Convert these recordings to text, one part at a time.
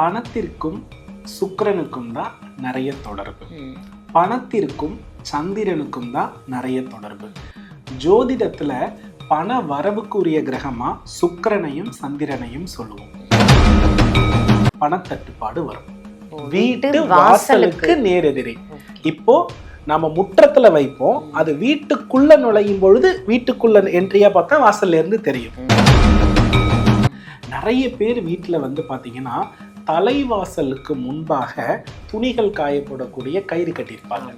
பணத்திற்கும் சுக்கிரனுக்கும் தான் நிறைய தொடர்பு. பணத்திற்கும் சந்திரனுக்கும் தான் நிறைய தொடர்பு. ஜோதிடத்துல பண வரவுக்குரிய கிரகமா சுக்கிரனையும் சந்திரனையும் சொல்லுவோம். பணத்தட்டுப்பாடு வரும். வீட்டு வாசலுக்கு நேரெதிரே. இப்போ நம்ம முற்றத்துல வைப்போம், அது வீட்டுக்குள்ள நுழையும் பொழுது வீட்டுக்குள்ள என்ட்ரியா பார்த்தா வாசல்ல இருந்து தெரியும். நிறைய பேர் வீட்டுல வந்து பாத்தீங்கன்னா தலைவாசலுக்கு முன்பாக துணிகள் காயப்படக்கூடிய கயிறு கட்டியிருப்பாங்க.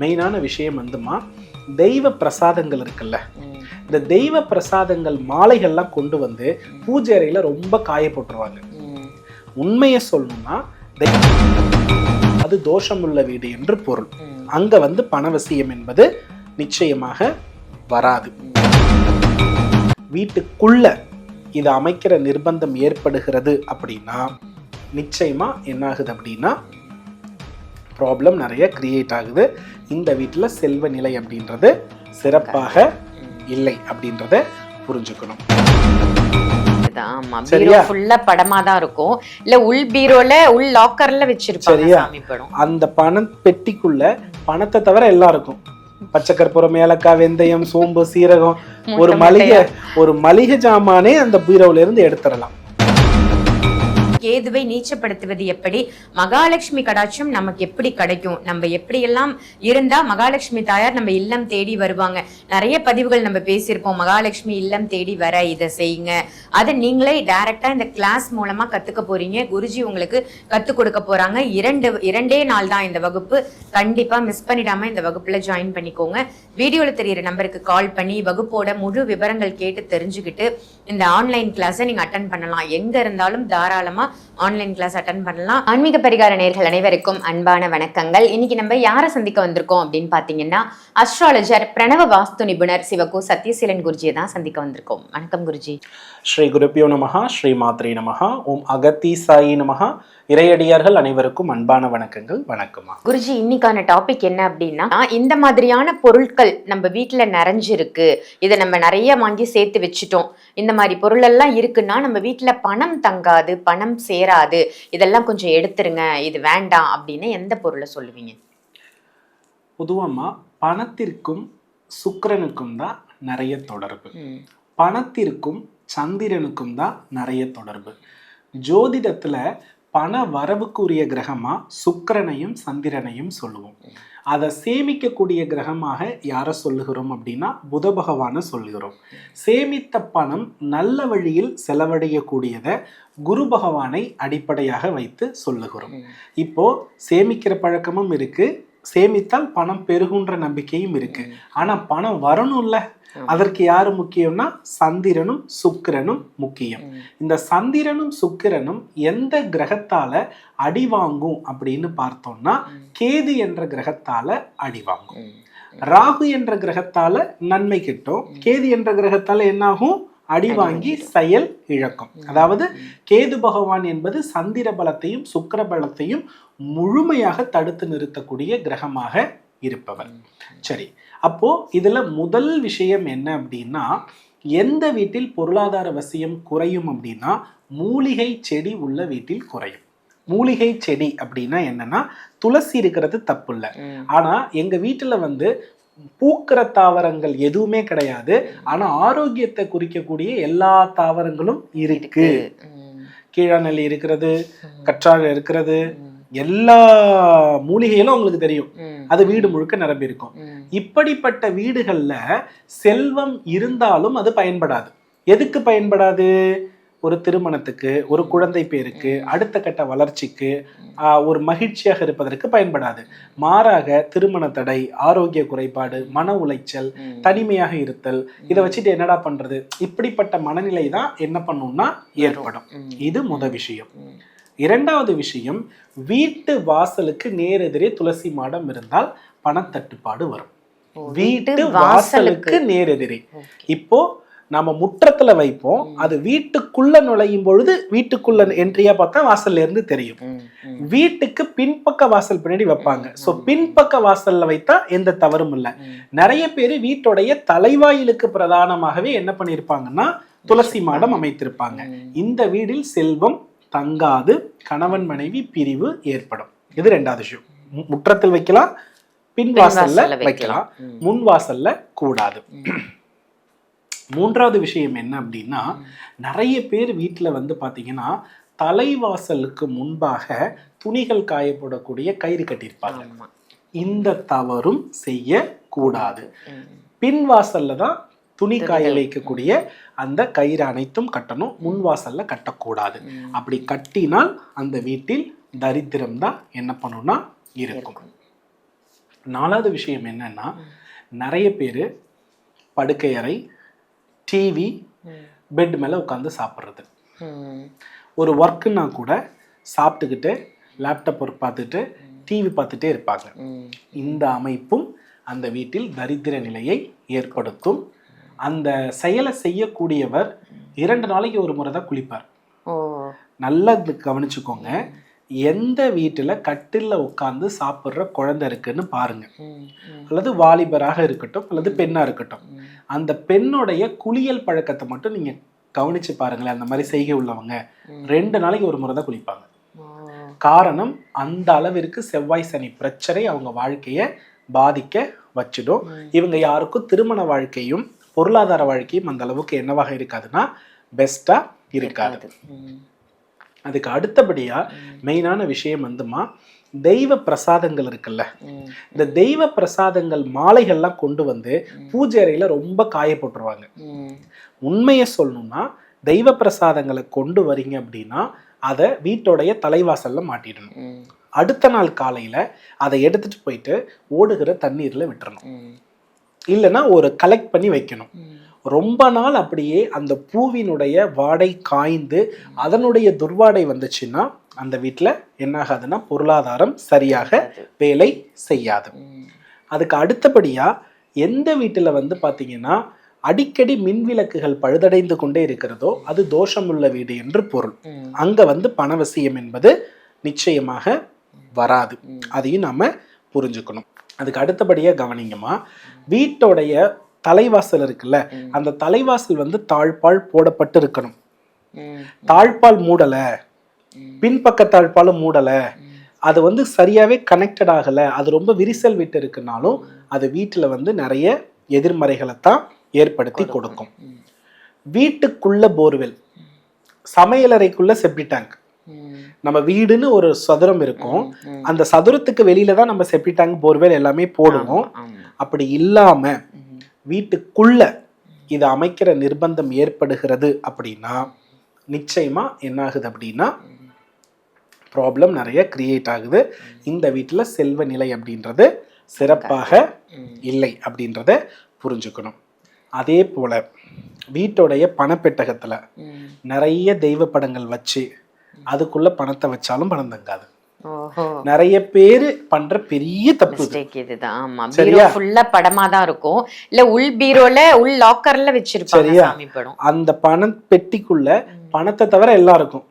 மெயினான விஷயம் வந்துமா, தெய்வ பிரசாதங்கள் இருக்குல்ல, இந்த தெய்வ பிரசாதங்கள் மாலைகள்லாம் கொண்டு வந்து பூஜை அறையில ரொம்ப காயப்பட்டுருவாங்க. உண்மையை சொல்லணும்னா அது தோஷமுள்ள வீடு என்று பொருள். அங்க வந்து பணவசியம் என்பது நிச்சயமாக வராது. வீட்டுக்குள்ள இதை அமைக்கிற நிர்பந்தம் ஏற்படுகிறது அப்படின்னா நிச்சயமா என்ன ஆகுது அப்படின்னா ப்ராப்ளம் நிறைய கிரியேட் ஆகுது. இந்த வீட்டில் செல்வ நிலை அப்படின்றது சிறப்பாக இல்லை அப்படின்றத புரிஞ்சுக்கணும். அந்த பண பெட்டிக்குள்ள பணத்தை தவிர எல்லாம் இருக்கும். பச்சை கற்பூரம், ஏலக்காய், வெந்தயம், சோம்பு, சீரகம், ஒரு மளிகை ஜாமானே அந்த பீரோல இருந்து எடுத்துடலாம். கேதுவை நீச்சப்படுத்துவது எப்படி, மகாலட்சுமி கடாட்சம் நமக்கு எப்படி கிடைக்கும், நம்ம எப்படியெல்லாம் இருந்தா மகாலட்சுமி தாயார் நம்ம இல்லம் தேடி வருவாங்க. நிறைய பதிவுகள் நம்ம பேசியிருப்போம், மகாலட்சுமி இல்லம் தேடி வர இதை செய்யுங்க. அதை நீங்களே டைரக்டா இந்த கிளாஸ் மூலமா கத்துக்க போறீங்க. குருஜி உங்களுக்கு கத்துக் கொடுக்க போறாங்க. இரண்டே நாள் தான் இந்த வகுப்பு. கண்டிப்பா மிஸ் பண்ணிடாம இந்த வகுப்புல ஜாயின் பண்ணிக்கோங்க. வீடியோல தெரியுற நம்பருக்கு கால் பண்ணி வகுப்போட முழு விவரங்கள் கேட்டு தெரிஞ்சுக்கிட்டு இந்த ஆன்லைன் கிளாஸை நீங்க அட்டன் பண்ணலாம். எங்க இருந்தாலும் தாராளமா ஆன்லைன் கிளாஸ் அட்டன் பண்ணலாம். ஆன்மீக பரிகார நேயர்கள் அனைவருக்கும் அன்பான வணக்கங்கள். இன்னைக்கு நம்ம யாரை சந்திக்க வந்திருக்கோம் அப்படின்னு பாத்தீங்கன்னா அஸ்ட்ராலஜர், பிரணவ வாஸ்து நிபுணர் சிவகு சத்யசீலன் குருஜியை தான் சந்திக்க வந்திருக்கோம். வணக்கம் குருஜி. ஸ்ரீ குருப்பியோ நமஹா, ஸ்ரீ மாத்ரே நமஹா, ஓம் அகத்தி சாயி நமஹா. இறையடியார்கள் அனைவருக்கும் அன்பான வணக்கங்கள். வணக்கமா குருஜி. இன்னைக்கான டாபிக் என்ன அப்படின்னா, இந்த மாதிரியான பொருட்கள் நம்ம வீட்டுல நிறைஞ்சிருக்கு, இதை நம்ம நிறைய வாங்கி சேர்த்து வச்சுட்டோம், இந்த மாதிரி பொருள் எல்லாம் இருக்குன்னா நம்ம வீட்டுல பணம் தங்காது, பணம் சேராது, இதெல்லாம் கொஞ்சம் எடுத்துருங்க, இது வேண்டாம் அப்படின்னு எந்த பொருளை சொல்லுவீங்க? பொதுவாமா பணத்திற்கும் சுக்கிரனுக்கும் தான் நிறைய தொடர்பு. பணத்திற்கும் சந்திரனுக்கும் தான் நிறைய தொடர்பு. ஜோதிடத்துல பண வரவுக்குரிய கிரகமா சுக்கிரனையும் சந்திரனையும் சொல்லுவோம். அதை சேமிக்கக்கூடிய கிரகமாக யாரை சொல்லுகிறோம் அப்படின்னா புத பகவானை சொல்லுகிறோம். சேமித்த பணம் நல்ல வழியில் செலவழியக்கூடியதை குரு பகவானை அடிப்படையாக வைத்து சொல்லுகிறோம். இப்போ சேமிக்கிற பழக்கமும் இருக்கு, சேமித்தால் பணம் பெருகுன்ற நம்பிக்கையும் இருக்கு. ஆனா பணம் வரணும்ல, அதற்கு யாரு முக்கியம்னா சந்திரனும் சுக்கிரனும் முக்கியம். இந்த சந்திரனும் சுக்கிரனும் எந்த கிரகத்தால அடி வாங்கும் அப்படின்னு பார்த்தோம்னா கேது என்ற கிரகத்தால அடி வாங்கும். ராகு என்ற கிரகத்தால நன்மை கிட்டும், கேது என்ற கிரகத்தால என்னாகும், அடி வாங்கி செயல் இழக்கும். அதாவது கேது பகவான் என்பது சந்திர பலத்தையும் சுக்கிர பலத்தையும் முழுமையாக தடுத்து நிறுத்தக்கூடிய கிரகமாக இருப்பவர். சரி, அப்போ இதுல முதல் விஷயம் என்ன அப்படின்னா, எந்த வீட்டில் பொருளாதார வசியம் குறையும் அப்படின்னா மூலிகை செடி உள்ள வீட்டில் குறையும். மூலிகை செடி அப்படின்னா என்னன்னா, துளசி இருக்கிறது தப்பு இல்லை, ஆனா எங்க வீட்டுல வந்து பூக்கிற தாவரங்கள் எதுவுமே கிடையாது, ஆனா ஆரோக்கியத்தை குறிக்கக்கூடிய எல்லா தாவரங்களும் இருக்கு. கீழாநெல்லி இருக்கிறது, கற்றாழை இருக்கிறது, எல்லா மூலிகைகளும் உங்களுக்கு தெரியும், அது வீடு முழுக்க நிரம்பி இருக்கும். இப்படிப்பட்ட வீடுகள்ல செல்வம் இருந்தாலும் அது பயன்படாது. எதுக்கு பயன்படாது? ஒரு திருமணத்துக்கு, ஒரு குழந்தை பேருக்கு, அடுத்த கட்ட வளர்ச்சிக்கு, ஒரு மகிழ்ச்சியாக இருப்பதற்கு பயன்படாது. மாறாக திருமண தடை, ஆரோக்கிய குறைபாடு, மன உளைச்சல், தனிமையாக இருத்தல், இதை வச்சுட்டு என்னடா பண்றது, இப்படிப்பட்ட மனநிலை தான் என்ன பண்ணும்னா ஏற்படும். இது முதல் விஷயம். இரண்டாவது விஷயம், வீட்டு வாசலுக்கு நேரெதிரே துளசி மாடம் இருந்தால் பணத்தட்டுப்பாடு வரும். வீட்டு வாசலுக்கு நேரெதிரே. இப்போ நம்ம முற்றத்துல வைப்போம், அது வீட்டுக்குள்ள நுழையும் பொழுது வீட்டுக்குள்ள என்ட்ரியா பார்த்தா வாசல்ல இருந்து தெரியும். வீட்டுக்கு பின்பக்க வாசல் பின்னாடி வைப்பாங்க. சோ பின்பக்க வாசல்ல வைத்தா எந்த தவறும் இல்லை. நிறைய பேரு வீட்டுடைய தலைவாயிலுக்கு பிரதானமாகவே என்ன பண்ணிருப்பாங்கன்னா துளசி மாடம் அமைத்திருப்பாங்க. இந்த வீடில் செல்வம் தங்காது, கணவன் மனைவி பிரிவு ஏற்படும். இது 2வது விஷயம். முற்றத்தில் வைக்கலாம், பின் வாசல்ல வைக்கலாம், முன் வாசல்ல கூடாது. 3வது விஷயம் என்ன அப்படின்னா, நிறைய பேர் வீட்டுல வந்து பாத்தீங்கன்னா தலைவாசலுக்கு முன்பாக துணிகள் காயப்படக்கூடிய கயிறு கட்டியிருப்பாங்க. இந்த தவறும் செய்யக்கூடாது. பின் வாசல்ல தான் துணி காய வைக்கக்கூடிய அந்த கயிறு அனைத்தும் கட்டணும், முன் வாசல்ல கட்டக்கூடாது. அப்படி கட்டினால் அந்த வீட்டில் தரித்திரம் தான் என்ன பண்ணும்னா இருக்கும். 4வது விஷயம் என்னன்னா, நிறைய பேர் படுக்கை அறை, டிவி, பெட் மேல உட்காந்து சாப்பிட்றது. ஒரு ஒர்க்குன்னா கூட சாப்பிட்டுக்கிட்டு லேப்டாப் பார்த்துட்டு டிவி பார்த்துட்டே இருப்பாங்க. இந்த அமைப்பும் அந்த வீட்டில் தரித்திர நிலையை ஏற்படுத்தும். அந்த செயலை செய்யக்கூடியவர் 2 நாளைக்கு ஒரு முறை தான் குளிப்பார். நல்லா கவனிச்சுக்கோங்க. எந்த வீட்டுல கட்டில்ல உட்கார்ந்து சாப்பிட்ற குழந்தை இருக்குன்னு பாருங்க, அல்லது வாலிபராக இருக்கட்டும் அல்லது பெண்ணா இருக்கட்டும், அந்த பெண்ணுடைய குளியல் பழக்கத்தை மட்டும் நீங்க கவனிச்சு பாருங்களேன். அந்த மாதிரி செய்கை உள்ளவங்க 2 நாளைக்கு ஒரு முறை தான் குளிப்பாங்க. காரணம், அந்த அளவிற்கு செவ்வாய் சனி பிரச்சனை அவங்க வாழ்க்கைய பாதிக்க வச்சிடும். இவங்க யாருக்கும் திருமண வாழ்க்கையும் பொருளாதார வாழ்க்கையும் அந்த அளவுக்கு என்னவாக இருக்காதுன்னா பெஸ்டா இருக்காது. அதுக்கு அடுத்தபடியா மெயினான விஷயம் வந்துமா, தெய்வ பிரசாதங்கள் இருக்குல்ல, இந்த தெய்வ பிரசாதங்கள் மாலைகள்லாம் கொண்டு வந்து பூஜை அறையில ரொம்ப காயப்பட்டுருவாங்க. உண்மையை சொல்லணும்னா, தெய்வ பிரசாதங்களை கொண்டு வரீங்க அப்படின்னா அதை வீட்டோடைய தலைவாசல்ல மாட்டிடணும். அடுத்த நாள் காலையில அதை எடுத்துட்டு போயிட்டு ஓடுகிற தண்ணீர்ல விட்டுறணும், இல்லைன்னா ஒரு கலெக்ட் பண்ணி வைக்கணும். ரொம்ப நாள் அப்படியே அந்த பூவினுடைய வாடை காய்ந்து அதனுடைய துர்வாடை வந்துச்சுன்னா அந்த வீட்டில் என்ன ஆகாதுன்னா பொருளாதாரம் சரியாக வேலை செய்யாது. அதுக்கு அடுத்தபடியா எந்த வீட்டில் வந்து பார்த்தீங்கன்னா அடிக்கடி மின்விளக்குகள் பழுதடைந்து கொண்டே இருக்கிறதோ அது தோஷமுள்ள வீடு என்று பொருள். அங்க வந்து பணவசியம் என்பது நிச்சயமாக வராது. அதையும் நாம புரிஞ்சுக்கணும். அதுக்கு அடுத்தபடியா கவனிங்கம்மா, வீட்டோடைய தலைவாசல் இருக்குல்ல, அந்த தலைவாசல் வந்து தாழ்பால் போடப்பட்டு இருக்கணும். தாழ்பால் மூடல, பின்பக்க தாழ்பாலும் மூடல, அது வந்து சரியாவே கனெக்டட் ஆகல, அது ரொம்ப விரிசல் விட்டு இருக்குனாலும் அது வீட்டுல வந்து நிறைய எதிர்மறைகளைத்தான் ஏற்படுத்தி கொடுக்கும். வீட்டுக்குள்ள போர்வெல், சமையலறைக்குள்ள செப்டி டேங்க், நம்ம வீடுன்னு ஒரு சதுரம் இருக்கும், அந்த சதுரத்துக்கு வெளியில தான் நம்ம செப்டி டேங்க் போர்வெல் எல்லாமே போடுவோம். அப்படி இல்லாம வீட்டுக்குள்ள இது அமைக்கிற நிர்பந்தம் ஏற்படுகிறது அப்படின்னா நிச்சயமா என்ன ஆகுது அப்படின்னா ப்ராப்ளம் நிறைய கிரியேட் ஆகுது. இந்த வீட்டுல செல்வ நிலை அப்படின்றது சிறப்பாக இல்லை அப்படின்றத புரிஞ்சுக்கணும். அதே போல வீட்டோடைய பணப்பெட்டகத்துல நிறைய தெய்வ படங்கள் வச்சு அதுக்குள்ள பணத்தை வச்சாலும் பணம் தங்காது. நிறைய பேரு பண்ற பெரிய தப்பு இதுதான். ஆமா, பீரோ ஃபுல்லா படமா தான் இருக்கும், இல்ல உள் பீரோல உள் லாக்கர்ல வச்சிருப்பாங்க சாமி படம். அந்த பண பெட்டிக்குள்ள பணத்தை தவிர எல்லாம் இருக்கும்.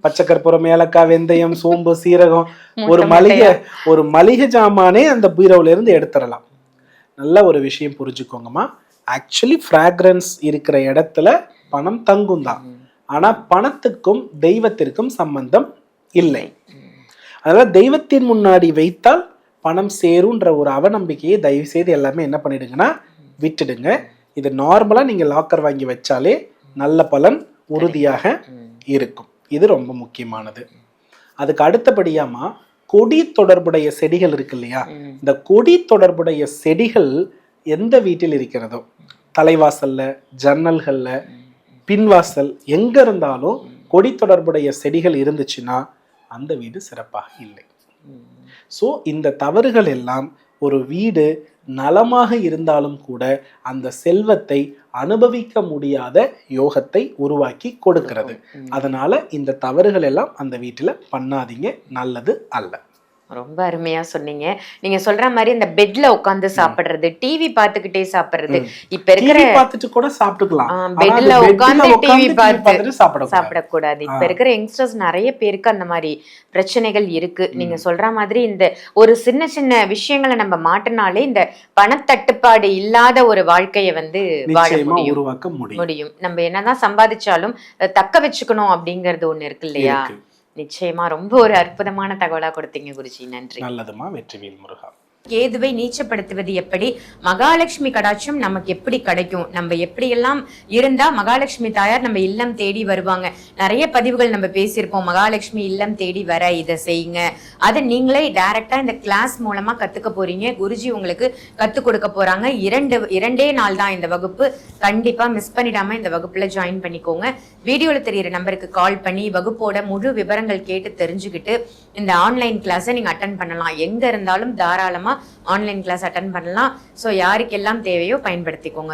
பச்சை கற்பூரம், ஏலக்காய், வெந்தயம், சோம்பு, சீரகம், ஒரு மளிகை ஜாமானே அந்த பீரோல இருந்து எடுத்துடலாம். நல்ல ஒரு விஷயம் புரிஞ்சுக்கோங்கம்மா, ஆக்சுவலி ஃப்ராக்ரன்ஸ் இருக்கிற இடத்துல பணம் தங்கும் தான், ஆனா பணத்துக்கும் தெய்வத்திற்கும் சம்பந்தம் இல்லை. அதனால தெய்வத்தின் முன்னாடி வைத்தால் பணம் சேருன்ற ஒரு அவநம்பிக்கையை தயவு செய்து எல்லாமே என்ன பண்ணிடுங்கன்னா விட்டுடுங்க. இது நார்மலா நீங்க லாக்கர் வாங்கி வச்சாலே நல்ல பலன் உறுதியாக இருக்கும். இது ரொம்ப முக்கியமானது. அதுக்கு அடுத்தபடியாமா கொடி தொடர்புடைய செடிகள் இருக்கு இல்லையா, இந்த கொடி தொடர்புடைய செடிகள் எந்த வீட்டில் இருக்கிறதோ, தலைவாசல்ல, ஜன்னல்கள்ல, பின்வாசல், எங்க இருந்தாலும் கொடி தொடர்புடைய செடிகள் இருந்துச்சுன்னா அந்த வீடு சிறப்பாக இல்லை. ஸோ இந்த தவறுகள் எல்லாம் ஒரு வீடு நலமாக இருந்தாலும் கூட அந்த செல்வத்தை அனுபவிக்க முடியாத யோகத்தை உருவாக்கி கொடுக்கிறது. அதனால இந்த தவறுகள் எல்லாம் அந்த வீட்டில் பண்ணாதீங்க, நல்லது அல்ல. ரொம்ப அருமையா சொன்னீங்க. நீங்க சொல்ற மாதிரி இந்த பெட்ல உட்கார்ந்து சாப்பிடுறது, டிவி பார்த்துக்கிட்டே சாப்பிடுறது, இப்ப இருக்கிற டிவி பார்த்துட்டு கூட சாப்பிட்டுக்கலாம். ஆனா அது பெட்ல உட்கார்ந்து டிவி பார்த்து பார்த்துட்டு சாப்பிடக்கூடாது. சாப்பிடக்கூடாது. இப்ப இருக்கிற யங்ஸ்டர்ஸ் நிறைய பேருக்கு அந்த மாதிரி பிரச்சனைகள் இருக்கு. நீங்க சொல்ற மாதிரி இந்த ஒரு சின்ன சின்ன விஷயங்களை நம்ம மாட்டினாலே இந்த பணத்தட்டுப்பாடு இல்லாத ஒரு வாழ்க்கைய வந்து வாழ நிச்சயமா முடியும் உருவாக்க முடியும். முடியும். நம்ம என்னதான் சம்பாதிச்சாலும் தக்க வச்சுக்கணும் அப்படிங்கறது ஒண்ணு இருக்கு இல்லையா? இருக்கு. நிச்சயமா ரொம்ப ஒரு அற்புதமான தகவலா கொடுத்தீங்க குருஜி. நன்றி. நல்லதுமா. வெற்றிவேல் முருகா. கேதுவை நீச்சப்படுத்துவது எப்படி, மகாலட்சுமி கடாட்சம் நமக்கு எப்படி கிடைக்கும், நம்ம எப்படியெல்லாம் இருந்தா மகாலட்சுமி தாயார் நம்ம இல்லம் தேடி வருவாங்க. நிறைய பதிவுகள் நம்ம பேசியிருப்போம். மகாலட்சுமி இல்லம் தேடி வர இதை செய்யுங்க, அதை நீங்களே டைரக்டா இந்த கிளாஸ் மூலமா கத்துக்க போறீங்க. குருஜி உங்களுக்கு கத்துக் கொடுக்க போறாங்க. இரண்டே நாள் தான் இந்த வகுப்பு. கண்டிப்பா மிஸ் பண்ணிடாம இந்த வகுப்புல ஜாயின் பண்ணிக்கோங்க. வீடியோல தெரியுற நம்பருக்கு கால் பண்ணி வகுப்போட முழு விவரங்கள் கேட்டு தெரிஞ்சுக்கிட்டு இந்த ஆன்லைன் கிளாஸை நீங்க அட்டன் பண்ணலாம். எங்க இருந்தாலும் தாராளமா ஆன்லைன் கிளாஸ் அட்டன் பண்ணலாம். ஸோ யாருக்கெல்லாம் தேவையோ பயன்படுத்திக்கோங்க.